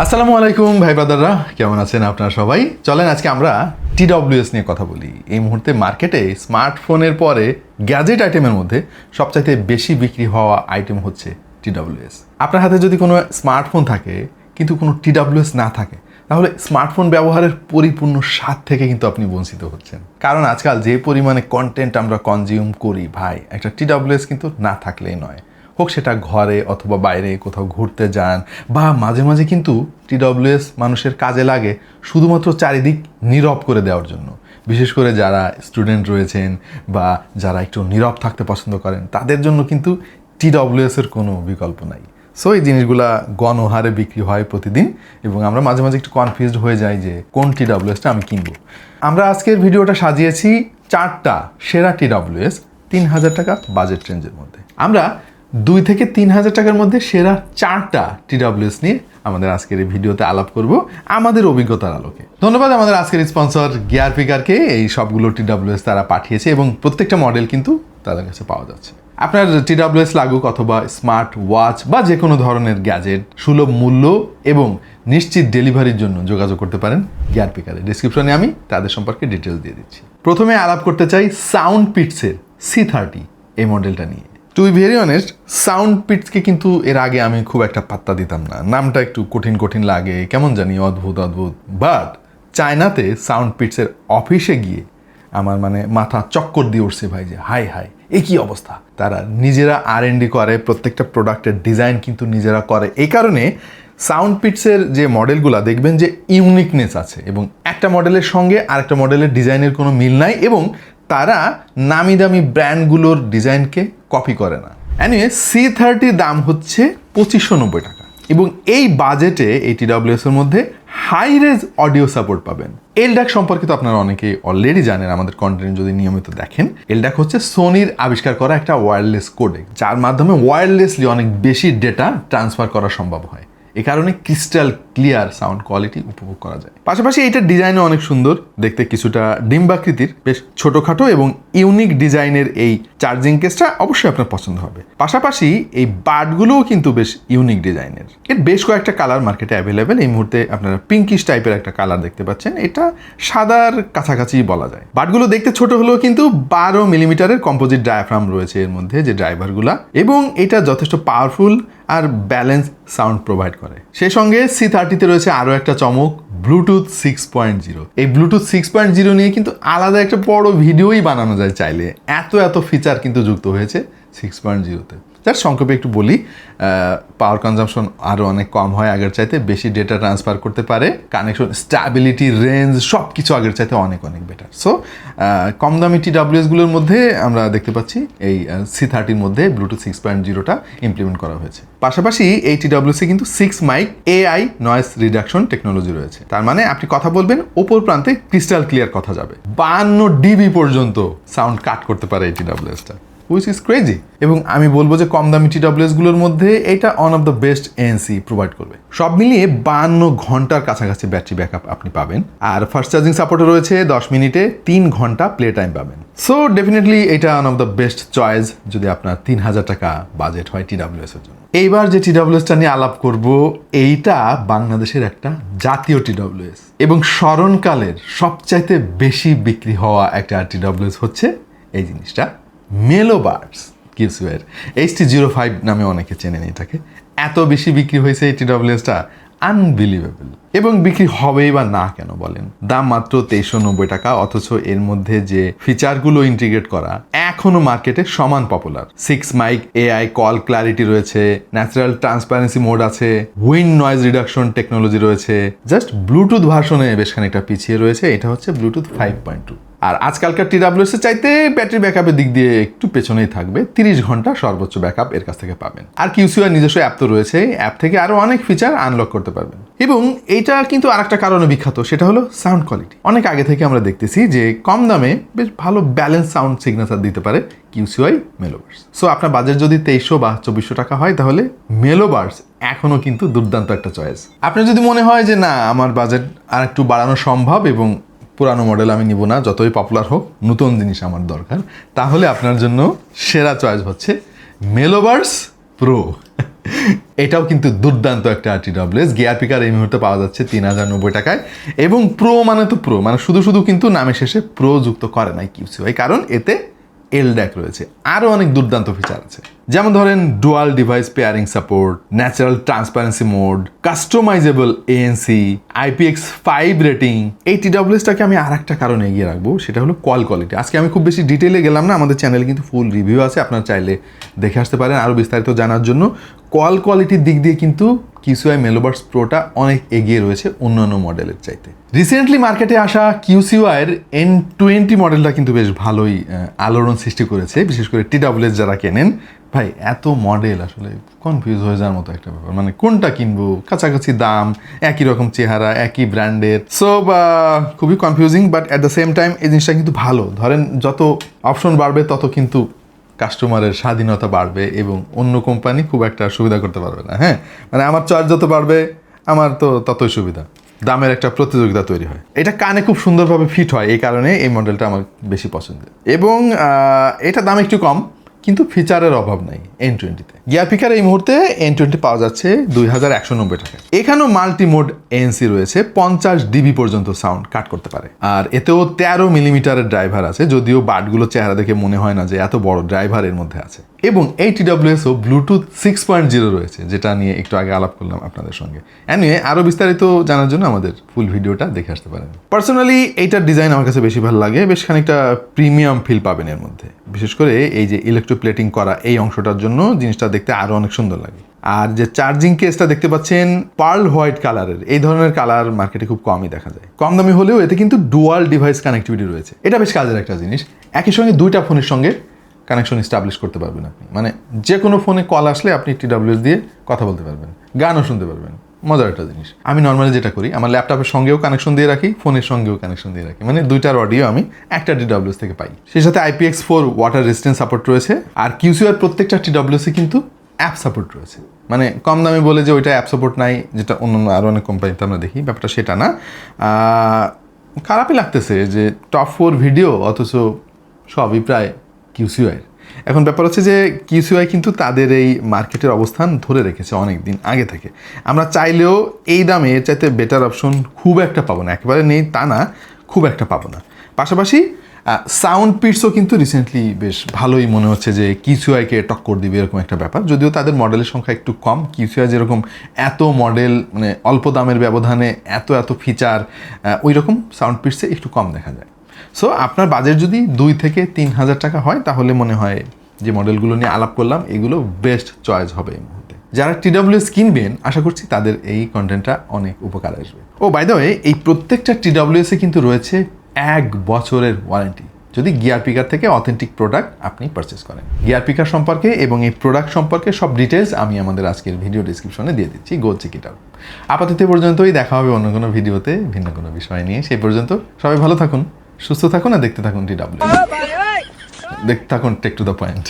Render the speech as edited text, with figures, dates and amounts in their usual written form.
আসসালামু আলাইকুম ভাই ব্রাদাররা, কেমন আছেন আপনারা সবাই? চলেন আজকে আমরা TWS নিয়ে কথা বলি। এই মুহূর্তে মার্কেটে স্মার্টফোনের পরে গ্যাজেট আইটেমের মধ্যে সবচাইতে বেশি বিক্রি হওয়া আইটেম হচ্ছে TWS। আপনার হাতে যদি কোনো স্মার্টফোন থাকে কিন্তু কোনো TWS না থাকে, তাহলে স্মার্টফোন ব্যবহারের পরিপূর্ণ স্বাদ থেকে কিন্তু আপনি বঞ্চিত হচ্ছেন। কারণ আজকাল যে পরিমাণে কন্টেন্ট আমরা কনজিউম করি ভাই, একটা TWS কিন্তু না থাকলেই নয়। হোক সেটা ঘরে অথবা বাইরে কোথাও ঘুরতে যান, বা মাঝে মাঝে কিন্তু TWS মানুষের কাজে লাগে শুধুমাত্র চারিদিক নীরব করে দেওয়ার জন্য। বিশেষ করে যারা স্টুডেন্ট রয়েছেন বা যারা একটু নীরব থাকতে পছন্দ করেন, তাদের জন্য কিন্তু TWS-এর কোনো বিকল্প নাই। সো এই জিনিসগুলা গণহারে বিক্রি হয় প্রতিদিন, এবং আমরা মাঝে মাঝে একটু কনফিউজড হয়ে যাই যে কোন TWS-টা আমি কিনবো। আমরা আজকের ভিডিওটা সাজিয়েছি 4টা সেরা TWS 3000 টাকা বাজেট রেঞ্জের মধ্যে। আমরা 2 থেকে 3000 টাকার মধ্যে সেরা 4টা TWS নিয়ে আমাদের আজকের এই ভিডিওতে আলাপ করব আমাদের অভিজ্ঞতার আলোকে। ধন্যবাদ আমাদের আজকের স্পন্সর গিয়ার পিকারকে। এই সবগুলো TWS তারা পাঠিয়েছে এবং প্রত্যেকটা মডেল কিন্তু তাদের কাছে পাওয়া যাচ্ছে। আপনার TWS লাগুক অথবা স্মার্ট ওয়াচ বা যে কোনো ধরনের গ্যাজেট, সুলভ মূল্য এবং নিশ্চিত ডেলিভারির জন্য যোগাযোগ করতে পারেন গিয়ার পিকারে। ডিসক্রিপশনে আমি তাদের সম্পর্কে ডিটেলস দিয়ে দিচ্ছি। প্রথমে আলাপ করতে চাই সাউন্ডপিটসের C30 এই মডেলটা নিয়ে। টু বি ভেরি অনেস্ট, সাউন্ডপিটসকে কিন্তু এর আগে আমি খুব একটা পাত্তা দিতাম না। নামটা একটু কঠিন লাগে, কেমন জানি অদ্ভুত। বাট চায়নাতে সাউন্ডপিটসের অফিসে গিয়ে আমার মাথা চক্কর দিয়ে উঠছে ভাই, যে হাই এ কি অবস্থা। তারা নিজেরা R&D করে, প্রত্যেকটা প্রোডাক্টের ডিজাইন কিন্তু নিজেরা করে। এই কারণে সাউন্ডপিটসের যে মডেলগুলো দেখবেন যে ইউনিকনেস আছে, এবং একটা মডেলের সঙ্গে আরেকটা মডেলের ডিজাইনের কোনো মিল নাই, এবং তারা নামি দামি ব্র্যান্ডগুলোর ডিজাইনকে কপি করে না। এনিওয়ে C30 দাম হচ্ছে 2590 টাকা, এবং এই বাজেটে এই TWS-এর মধ্যে হাই রেজ অডিও সাপোর্ট পাবেন। LDAC সম্পর্কে তো আপনারা অনেকেই অলরেডি জানেন, আমাদের কন্টেন্ট যদি নিয়মিত দেখেন। LDAC হচ্ছে সোনির আবিষ্কার করা একটা ওয়্যারলেস কোডেক, যার মাধ্যমে ওয়্যারলেসলি অনেক বেশি ডেটা ট্রান্সফার করা সম্ভব হয়। এ কারণে ক্রিস্টাল ক্লিয়ার সাউন্ড কোয়ালিটি উপভোগ করা যায়। পাশাপাশি এইটার ডিজাইনও অনেক সুন্দর দেখতে, কিছুটা ডিম্বাকৃতির, বেশ ছোটোখাটো এবং ইউনিক ডিজাইনের এই চার্জিং কেসটা অবশ্যই আপনার পছন্দ হবে। পাশাপাশি এই বাডগুলোও কিন্তু বেশ ইউনিক ডিজাইনের। এর বেশ কয়েকটা কালার মার্কেটে অ্যাভেলেবেল। এই মুহূর্তে আপনারা পিঙ্কিশ টাইপের একটা কালার দেখতে পাচ্ছেন, এটা সাদার কাছাকাছি বলা যায়। বাডগুলো দেখতে ছোট হলেও কিন্তু 12 মিলিমিটারের কম্পোজিট ডায়াফ্রাম রয়েছে এর মধ্যে, যে ড্রাইভারগুলা, এবং এটা যথেষ্ট পাওয়ারফুল আর ব্যালেন্স সাউন্ড প্রোভাইড করে। সেই সঙ্গে C30-তে রয়েছে আরও একটা চমক, ব্লুটুথ 6.0। এই ব্লুটুথ 6.0 নিয়ে কিন্তু আলাদা একটা বড় ভিডিওই বানানো যায় চাইলে। এত ফিচার কিন্তু যুক্ত হয়েছে 6.0-তে। যার সংক্ষেপে একটু বলি, পাওয়ার কনজাম্পশন আরও অনেক কম হয় আগের চাইতে, বেশি ডেটা ট্রান্সফার করতে পারে, কানেকশন স্ট্যাবিলিটি, রেঞ্জ সব কিছু আগের চাইতে অনেক বেটার। সো কম দামি TWS-গুলোর মধ্যে আমরা দেখতে পাচ্ছি এই C30-র মধ্যে ব্লুটুথ 6.0টা ইমপ্লিমেন্ট করা হয়েছে। পাশাপাশি এই TWS-এ কিন্তু 6 mic AI noise reduction technology রয়েছে। তার মানে আপনি কথা বলবেন, ওপর প্রান্তে ক্রিস্টাল ক্লিয়ার কথা যাবে। 52 dB পর্যন্ত সাউন্ড কাট করতে পারে এই TWS-টা, হুইচ ইজ ক্রেজি। এবং আমি বলবো যে কম দামি TWS-গুলোর মধ্যে এটা one of the best ANC provide করবে। সব মিলিয়ে 52 ঘন্টার কাছাকাছি ব্যাটারি ব্যাকআপ আপনি পাবেন, আর ফাস্ট চার্জিং সাপোর্টও রয়েছে। 10 মিনিটে 3 ঘন্টা প্লে টাইম পাবেন। সো ডেফিনেটলি এটা one of the best choice যদি আপনার 3000 টাকা বাজেট হয় TWS-এর জন্য। এইবার যে TWS-টা নিয়ে আলাপ করব, এইটা বাংলাদেশের একটা জাতীয় TWS, এবং স্মরণকালের সবচাইতে বেশি বিক্রি হওয়া একটা TWS হচ্ছে এই জিনিসটা, মেলোবার্ডস কিডসওয়্যার HT05 নামে অনেকে চেনেন এটাকে। এত বেশি বিক্রি হয়েছে এই TWS-টা, আনবিলিভেবল। এবং বিক্রি হবেই বা না কেন বলেন? দাম মাত্র 2390 টাকা, অথচ এর মধ্যে যে ফিচারগুলো ইন্টিগ্রেট করা এখনো মার্কেটে সমান popular. 6 mic AI call clarity রয়েছে, ন্যাচারাল ট্রান্সপারেন্সি মোড আছে, উইন্ড নয়েজ রিডাকশন টেকনোলজি রয়েছে। জাস্ট ব্লুটুথ ভার্সনে বেশ খানিকটা পিছিয়ে রয়েছে, এটা হচ্ছে ব্লুটুথ 5.2। আর আজকালকার TWS-এর চাইতে ব্যাটারি ব্যাকআপের দিক দিয়ে একটু পেছনেই থাকবে। 30 ঘন্টা সর্বোচ্চ ব্যাকআপ এর কাছ থেকে পাবেন। আর QCOI নিজস্ব অ্যাপ তো রয়েছে, অ্যাপ থেকে আরও অনেক ফিচার আনলক করতে পারবেন। এবং এইটা কিন্তু আরেকটা কারণে বিখ্যাত, সেটা হলো সাউন্ড কোয়ালিটি। অনেক আগে থেকে আমরা দেখতেছি যে কম দামে বেশ ভালো ব্যালেন্স সাউন্ড সিগনেচার দিতে পারে QCOI মেলোবার্ডস। সো আপনার বাজেট যদি 2300 বা 2400 টাকা হয়, তাহলে মেলোবার্ডস এখনও কিন্তু দুর্দান্ত একটা চয়েস। আপনার যদি মনে হয় যে না, আমার বাজেট আর একটু বাড়ানো সম্ভব এবং পুরানো মডেল আমি নিব না, যতই পপুলার হোক, নতুন জিনিস আমার দরকার, তাহলে আপনার জন্য সেরা চয়েস হচ্ছে মেলোবার্ডস প্রো। এটাও কিন্তু দুর্দান্ত একটা টিডব্লিউএস। গিয়ার পিকার এই মুহূর্তে পাওয়া যাচ্ছে 3090 টাকায়, এবং প্রো মানে তো প্রো, মানে শুধু শুধু কিন্তু নামের শেষে প্রো যুক্ত করে নাই কিউসিওয়াই, কারণ এতে এলড্যাক রয়েছে, আরও অনেক দুর্দান্ত ফিচার আছে। যেমন ধরেন dual device pairing support, natural transparency mode, customisable ANC, IPX5 rating. এই টিডব্লিউএসটাকে আমি আর একটা কারণে এগিয়ে রাখবো, সেটা হলো কল কোয়ালিটি। আজকে আমি খুব বেশি ডিটেলে গেলাম না, আমাদের চ্যানেলে কিন্তু ফুল রিভিউ আছে, আপনারা চাইলে দেখে আসতে পারেন আরও বিস্তারিত জানার জন্য। কল কোয়ালিটির দিক দিয়ে কিন্তু কিউসিওয়াই মেলোবার্স প্রোটা অনেক এগিয়ে রয়েছে অন্যান্য মডেলের চাইতে। রিসেন্টলি মার্কেটে আসা কিউসিওয়াইয়ের N20 মডেলটা কিন্তু বেশ ভালোই আলোড়ন সৃষ্টি করেছে, বিশেষ করে টিডব্লিউএস যারা কেনেন। ভাই এত মডেল আসলে কনফিউজ হয়ে যাওয়ার মতো একটা ব্যাপার, মানে কোনটা কিনবো, কাছাকাছি দাম, একই রকম চেহারা, একই ব্র্যান্ডের, সো খুবই confusing. But at the same time এই জিনিসটা কিন্তু ভালো। ধরেন যত অপশন বাড়বে তত কিন্তু কাস্টমারের স্বাধীনতা বাড়বে, এবং অন্য কোম্পানি খুব একটা সুবিধা করতে পারবে না। হ্যাঁ, মানে আমার চার্জ যত বাড়বে আমার তো ততই সুবিধা, দামের একটা প্রতিযোগিতা তৈরি হয়। এটা কানে খুব সুন্দরভাবে ফিট হয়, এই কারণে এই মডেলটা আমার বেশি পছন্দের। এবং এটা দাম একটু কম, কিন্তু ফিচারের অভাব নাই N20-তে। গিয়ার পিকার এই মুহূর্তে N20 পাওয়া যাচ্ছে 2190 টাকায়। এখানেও মাল্টি মোড ANC রয়েছে, 50 dB পর্যন্ত সাউন্ড কাট করতে পারে, আর এতেও 13 মিলিমিটারের ড্রাইভার আছে, যদিও বাটগুলো চেহারা দেখে মনে হয় না যে এত বড় ড্রাইভার এর মধ্যে আছে। এবং এই টিডব্লিউএসও ব্লুটুথ 6.0 রয়েছে, যেটা নিয়ে একটু আগে আলাপ করলাম আপনাদের সঙ্গে। এনিওয়ে, আরও বিস্তারিত জানার জন্য আমাদের ফুল ভিডিওটা দেখে আসতে পারেন। পার্সোনালি এইটার ডিজাইন আমার কাছে বেশি ভালো লাগে, বেশ খানিকটা প্রিমিয়াম ফিল পাবেন এর মধ্যে, বিশেষ করে এই যে ইলেকট্রোপ্লেটিং করা এই অংশটার জন্য জিনিসটা দেখতে আরও অনেক সুন্দর লাগে। আর যে চার্জিং কেসটা দেখতে পাচ্ছেন পার্ল হোয়াইট কালারের, এই ধরনের কালার মার্কেটে খুব কমই দেখা যায়। কম দামি হলেও এতে কিন্তু ডুয়াল ডিভাইস কানেক্টিভিটি রয়েছে, এটা বেশ কাজের একটা জিনিস। একই সঙ্গে দুইটা ফোনের সঙ্গে কানেকশন এস্টাবলিশ করতে পারবেন আপনি, মানে যে কোনো ফোনে কল আসলে আপনি টিডব্লিউএস দিয়ে কথা বলতে পারবেন, গানও শুনতে পারবেন। মজার একটা জিনিস। আমি নর্মালি যেটা করি, আমার ল্যাপটপের সঙ্গেও কানেকশন দিয়ে রাখি, ফোনের সঙ্গেও কানেকশন দিয়ে রাখি, মানে দুইটার অডিও আমি একটা টিডব্লিউএস থেকে পাই। সেই সাথে IPX4 ওয়াটার রেজিস্ট্যান্স সাপোর্ট রয়েছে। আর কিউসিওর প্রত্যেকটা টিডব্লিউএসে কিন্তু অ্যাপ সাপোর্ট রয়েছে, মানে কম দামে বলে যে ওইটা অ্যাপ সাপোর্ট নাই, যেটা অন্য আরও অনেক কোম্পানিতে আমরা দেখি, ব্যাপারটা সেটা না। খারাপই লাগতেছে যে টপ 4 ভিডিও, অথচ সবই প্রায় কিউসিওর। এখন ব্যাপার হচ্ছে যে কিউসিওয়াই কিন্তু তাদের এই মার্কেটের অবস্থান ধরে রেখেছে অনেক দিন আগে থেকে। আমরা চাইলেও এই দামে এর চাইতে বেটার অপশন খুব একটা পাবো না, একেবারে নেই তা না, খুব একটা পাবো না। পাশাপাশি সাউন্ড পিটসও কিন্তু রিসেন্টলি বেশ ভালোই মনে হচ্ছে যে কিউসিওয়াইকে টক্কর দিবে এরকম একটা ব্যাপার, যদিও তাদের মডেলের সংখ্যা একটু কম। কিউসিওয়াই যেরকম এত মডেল, মানে অল্প দামের ব্যবধানে এত ফিচার, ওই রকম সাউন্ড পিটসে একটু কম দেখা যায়। সো আপনার বাজেট যদি 2 থেকে 3,000 টাকা হয়, তাহলে মনে হয় যে মডেলগুলো নিয়ে আলাপ করলাম এগুলো বেস্ট চয়েস হবে এই মুহূর্তে। যারা টিডব্লিউএস কিনবেন, আশা করছি তাদের এই কন্টেন্টটা অনেক উপকার আসবে। ও বাই দ্য ওয়ে, এই প্রত্যেকটা টিডব্লিউএসে কিন্তু রয়েছে 1 বছরের ওয়ারেন্টি, যদি গিয়ার পিকার থেকে অথেন্টিক প্রোডাক্ট আপনি পারচেস করেন। গিয়ার পিকার সম্পর্কে এবং এই প্রোডাক্ট সম্পর্কে সব ডিটেলস আমি আমাদের আজকের ভিডিও ডিসক্রিপশনে দিয়ে দিচ্ছি, গো চেক ইট আউট। আপাতত পর্যন্তই, দেখা হবে অন্য কোনো ভিডিওতে ভিন্ন কোনো বিষয় নিয়ে। সেই পর্যন্ত সবাই ভালো থাকুন, সুস্থ থাকুন, আর দেখতে থাকুন টিডব্লিউএস, দেখতে থাকুন টেক টু দ্য পয়েন্ট।